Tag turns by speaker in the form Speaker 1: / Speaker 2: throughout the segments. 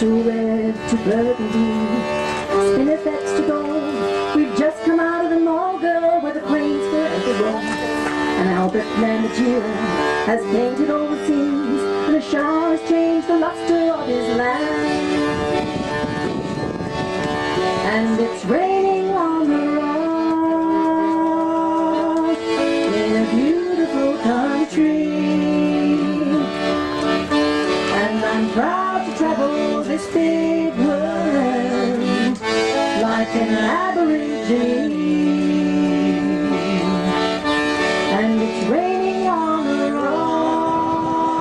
Speaker 1: Red to burgundy, spinifex to gold. We've just come out of the mall, girl, where the cranes forever roll. And Albert Managera has painted all the scenes, and a shower has changed the luster of his land. And it's raining on the rock in a beautiful country, and I'm proud to travel this big world like an aborigine. And it's raining on the rock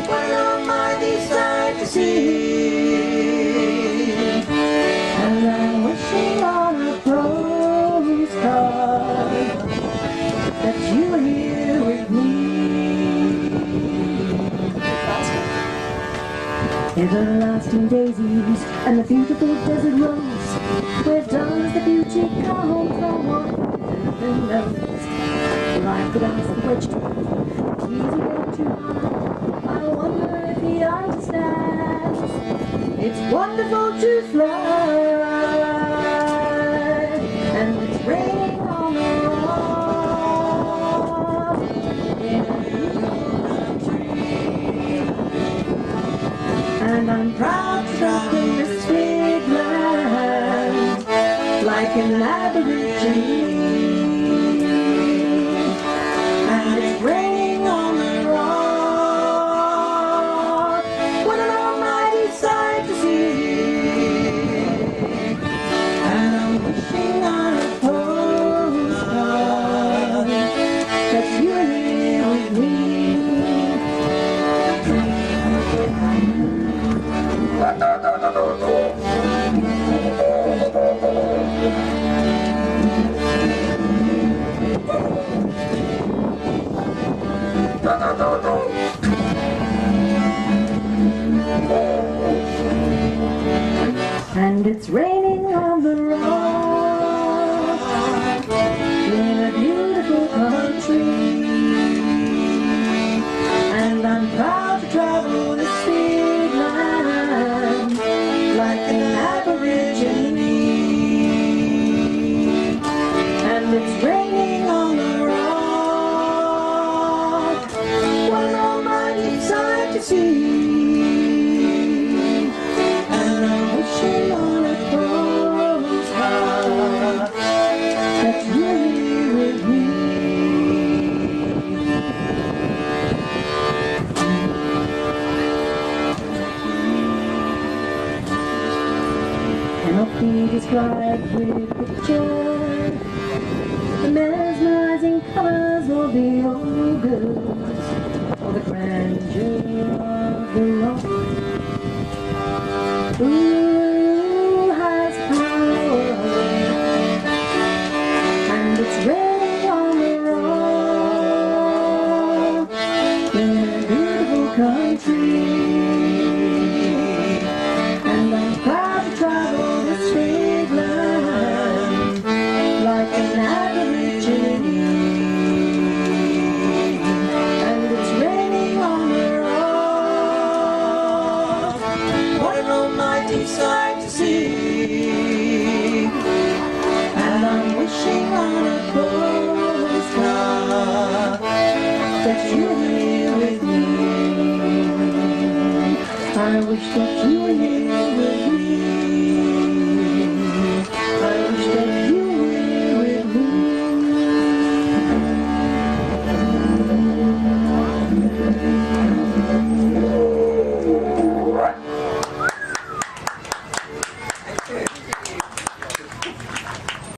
Speaker 1: when I might decide to see, and I'm wishing on a postcard that you were here with me. Everlasting daisies and the beautiful desert rose, where does the beauty come from? What who knows? Well, I could ask the wedge to it's easy way too high. I wonder if he understands. It's wonderful to fly, and it's raining on the rock in a beautiful country. And I'm proud to rock in this big land like an aborigine. And it's raining on the rock when an almighty sight to see, and I'm wishing on a postcard that you are here with me. And it's raining on the rock in a beautiful country, and I'm proud to travel this big land like an aborigine. And it's raining on the rock, what an almighty sight to see. And I'm wishing on a postcard that you're here with me. Cannot be described with picture, the mesmerizing colors or the ogres, or the grandeur of the rock. Who has power? And it's raining on the rock in a beautiful country, and I'm proud to travel this big land like an aborigine. And it's raining on the rock, what an almighty sight to see. And I'm wishing on a postcard that you're here with me. I wish that you